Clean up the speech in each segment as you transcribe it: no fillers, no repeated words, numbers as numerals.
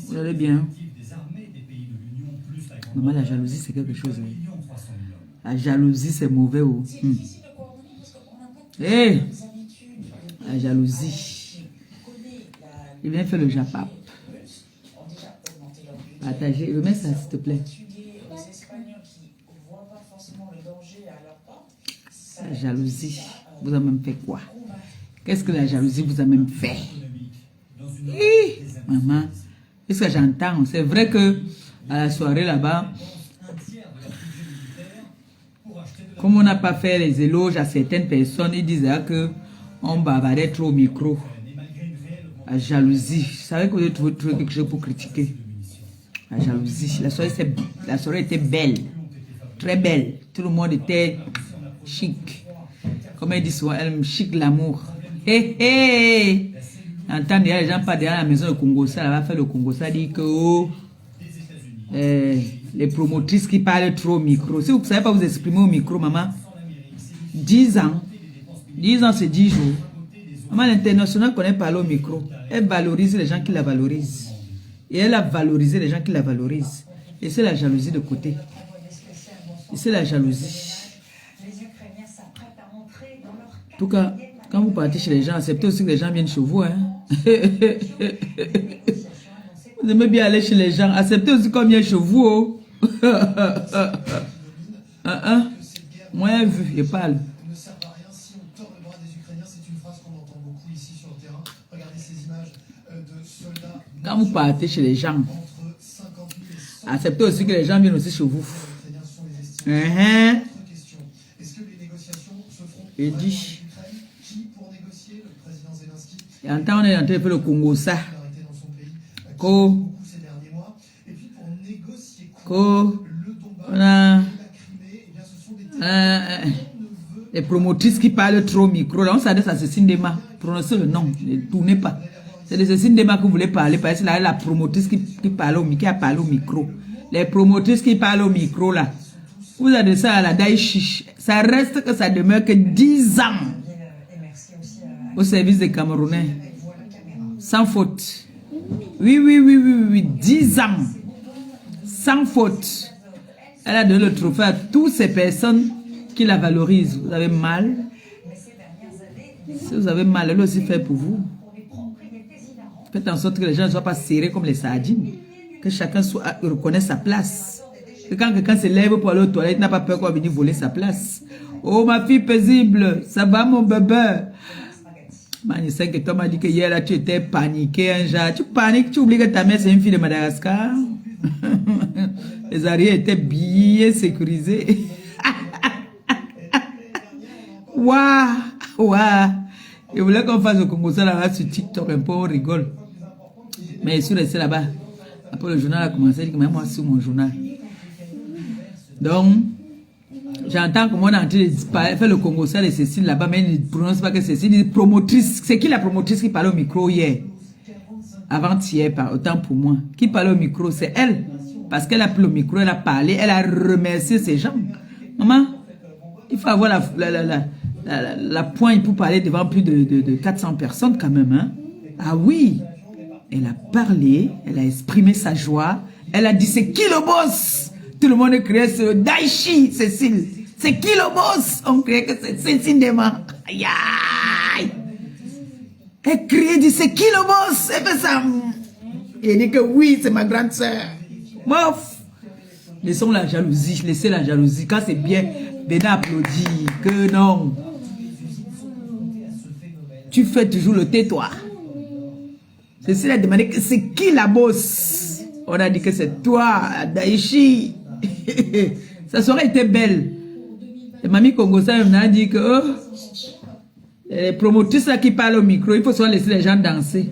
Vous allez bien? Maman, la jalousie, c'est quelque chose. La jalousie, c'est mauvais. Oh. Hey! La jalousie. Il vient faire le japap. Partagez. Remets ça, s'il te plaît. La jalousie vous a même fait quoi? Qu'est-ce que la jalousie vous a même fait? Hi, maman, qu'est-ce que j'entends? C'est vrai que à la soirée là-bas, comme on n'a pas fait les éloges à certaines personnes, ils disaient que on bavardait trop au micro. La jalousie. Je savais que vous devez trouver quelque chose pour critiquer. La jalousie. La soirée était belle. Très belle. Tout le monde était chic. Comme elle dit souvent, elle chic l'amour. Hé hé! Entendre les gens pas derrière la maison de Congo, ça va faire le Congo, ça dit que oh, les promotrices qui parlent trop au micro. Si vous ne savez pas vous exprimer au micro, maman, 10 ans. 10 ans, c'est 10 jours. Maman, l'international connaît parler au micro. Elle valorise les gens qui la valorisent. Et elle a valorisé les gens qui la valorisent. Et c'est la jalousie de côté. Et c'est la jalousie. En tout cas, quand vous partez chez les gens, acceptez aussi que les gens viennent chez vous. Hein? Vous aimez bien aller chez les gens. Acceptez aussi qu'on vient chez vous. Oh. Moi, vu, je parle. Quand vous partez chez les gens, acceptez aussi que les gens viennent aussi chez vous. Et dit. Et en temps, on est en train de faire le Congo ça. On a les promotrices qui parlent trop au micro. Là, on s'adresse à Cécile Dema. Prononcez le nom, ne tournez pas. C'est de Cécile Dema que vous voulez parler. Parce que là, la promotrice qui parle au micro, qui a parlé au micro. Les promotrices qui parlent au micro, là. Vous avez ça à la Daïchi. Ça reste que ça demeure que 10 ans au service des Camerounais. Sans faute. Oui. 10 ans. Sans faute. Elle a donné le trophée à toutes ces personnes qui la valorisent. Vous avez mal. Si vous avez mal, elle aussi fait pour vous. Faites en sorte que les gens ne soient pas serrés comme les sardines. Que chacun reconnaisse sa place. Que quand quelqu'un se lève pour aller aux toilettes, il n'a pas peur qu'on va venir voler sa place. Oh, ma fille paisible, ça va mon bébé? Man, sais que toi m'as dit que hier là, tu étais paniqué, un genre. Tu paniques, tu oublies que ta mère c'est une fille de Madagascar. Les arrières étaient bien sécurisés. Waouh. Je voulais qu'on fasse le Congo ça là sur TikTok, un peu on rigole. Mais je suis resté là-bas. Après le journal a commencé, je dis que même moi sur mon journal. Donc, j'entends comment on est en train de faire le Congo ça de Cécile là-bas, mais il ne prononce pas que Cécile, il dit promotrice. C'est qui la promotrice qui parlait au micro hier? Avant-hier, autant pour moi. Qui parlait au micro? C'est elle. Parce qu'elle a pris le micro, elle a parlé, elle a remercié ces gens. Maman, il faut avoir la poigne pour parler devant plus de 400 personnes quand même. Hein? Ah oui, elle a parlé, elle a exprimé sa joie. Elle a dit, c'est qui le boss? Tout le monde criait sur Daïchi, Cécile. C'est qui le boss? On criait que c'est Cécile Dema. Aïe, aïe. Elle criait, dit, c'est qui le boss? Elle fait ça. Et elle dit que oui, c'est ma grande sœur. Mouf. Laissons la jalousie, laissez la jalousie. Quand c'est bien, venez applaudir. Que non. Tu fais toujours le tais-toi. Cécile a demandé que c'est qui la boss? On a dit que c'est toi, Daïchi. Sa soirée était belle. Et mamie Congosa m'a dit que oh, les promotrices là qui parlent au micro, il faut soit laisser les gens danser.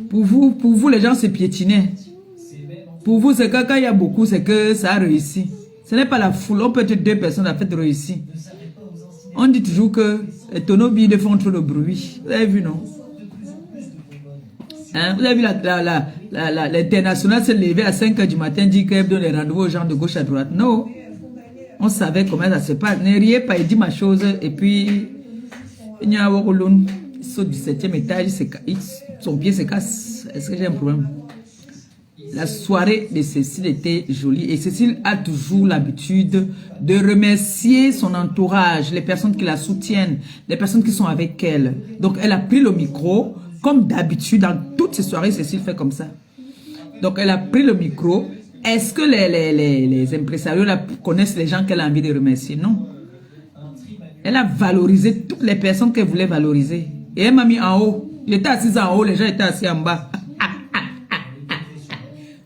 Pour vous, les gens se piétinaient. Pour vous, c'est que quand il y a beaucoup, c'est que ça a réussi. Ce n'est pas la foule. On peut être 2 personnes à faire réussir. On dit toujours que les tonneaux billes font trop de bruit. Vous avez vu, non? Hein? Vous avez vu l'international se lever à 5 h du matin, dit qu'elle donne les rendez-vous aux gens de gauche à droite. Non. On savait comment ça se passe. Ne riez pas, il dit ma chose. Et puis, il y a un il saute du 7e étage, son pied se casse. Est-ce que j'ai un problème? La soirée de Cécile était jolie et Cécile a toujours l'habitude de remercier son entourage, les personnes qui la soutiennent, les personnes qui sont avec elle. Donc, elle a pris le micro, comme d'habitude, dans toutes ces soirées, Cécile fait comme ça. Donc, elle a pris le micro. Est-ce que les impresarios là, connaissent les gens qu'elle a envie de remercier? Non. Elle a valorisé toutes les personnes qu'elle voulait valoriser. Et elle m'a mis en haut. J'étais assise en haut, les gens étaient assis en bas.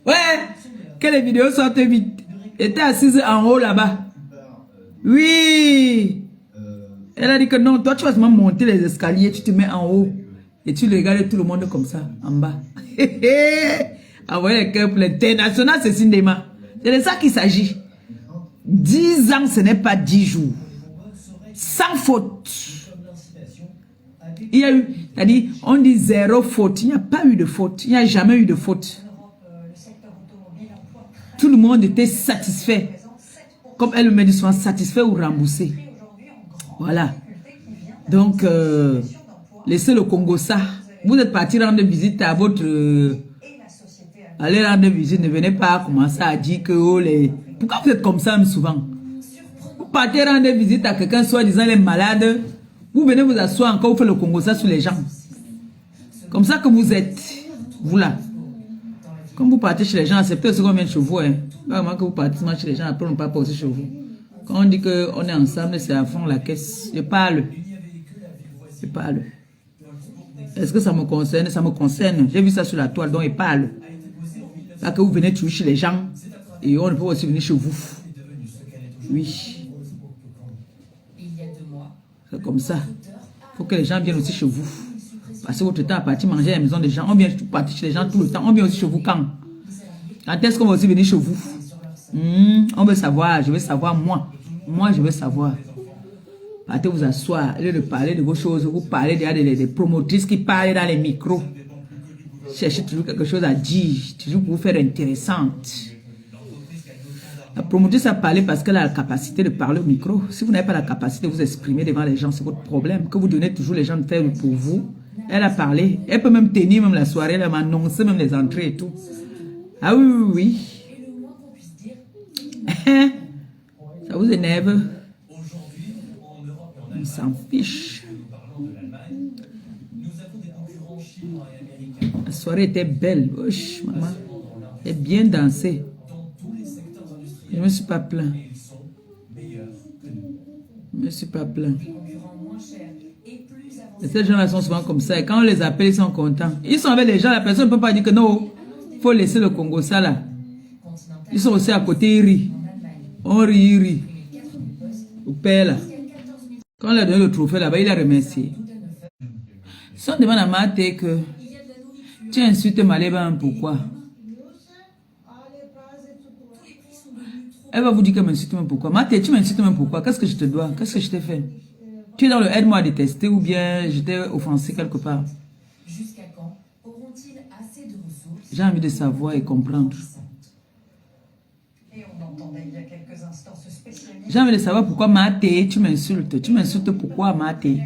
Ouais, que les vidéos sortent vite. J'étais assise en haut là-bas. Oui. Elle a dit que non, toi tu vas seulement monter les escaliers, tu te mets en haut. Et tu regardes tout le monde comme ça, en bas. Envoyer les cœurs pour l'international, c'est cinéma. C'est de ça qu'il s'agit. 10 ans, ce n'est pas 10 jours. Sans faute. Il y a eu, c'est-à-dire, on dit 0 faute. Il n'y a pas eu de faute. Il n'y a jamais eu de faute. Tout le monde était satisfait. Comme elle me dit souvent, satisfait ou remboursé. Voilà. Donc, laissez le Congo ça. Vous êtes parti rendre visite à votre... allez rendre visite, ne venez pas commencer à dire que... Oh, les... Pourquoi vous êtes comme ça souvent? Vous partez rendre visite à quelqu'un, soit disant les malades. Vous venez vous asseoir encore, vous faites le Congo ça sur les gens. Comme ça que vous êtes. Vous là. Quand vous partez chez les gens, acceptez aussi qu'on vient chez vous. Hein. Pas vraiment que vous partez chez les gens, après on ne part pas aussi chez vous. Quand on dit qu'on est ensemble, c'est à fond la caisse. Je parle. Je parle. Est-ce que ça me concerne? Ça me concerne. J'ai vu ça sur la toile, donc je parle. Là que vous venez toujours chez les gens, et on peut aussi venir chez vous. Oui. C'est comme ça. Il faut que les gens viennent aussi chez vous. Passez votre temps à partir manger à la maison des gens. On vient partir chez les gens tout le temps. On vient aussi chez vous quand? Quand est-ce qu'on va aussi venir chez vous? On veut savoir. Je veux savoir, moi. Moi, je veux savoir. Partez vous asseoir. Au lieu de parler de vos choses, vous parlez des promotrices qui parlent dans les micros. Cherchez toujours quelque chose à dire. Toujours pour vous faire intéressante. La promotrice a parlé parce qu'elle a la capacité de parler au micro. Si vous n'avez pas la capacité de vous exprimer devant les gens, c'est votre problème. Que vous donnez toujours les gens de faire pour vous. Elle a parlé. Elle peut même tenir même la soirée. Elle m'a annoncé même les entrées et tout. Ah oui, oui, oui. Ça vous énerve? On s'en fiche. La soirée était belle. Wesh, maman. Elle a bien dansé. Je ne me suis pas plaint. Je ne me suis pas plaint. Et ces gens-là sont souvent comme ça. Et quand on les appelle, ils sont contents. Ils sont avec les gens, la personne ne peut pas dire que non, il faut laisser le Congo ça là. Ils sont aussi à côté, ils rient. On rit, ils rient. Au père là. Quand on lui a donné le trophée là-bas, il a remercié. Si on demande à Maté que tu insultes Maléba, pourquoi? Elle va vous dire qu'elle m'insulte même pourquoi. Maté, tu m'insultes même pourquoi? Qu'est-ce que je te dois? Qu'est-ce que je t'ai fait? Tu es dans le aide-moi à détester ou bien je t'ai offensé quelque part? Jusqu'à quand auront-ils assez de ressources? J'ai envie de savoir et comprendre. J'ai envie de savoir pourquoi Maté, tu m'insultes. Tu m'insultes pourquoi Maté?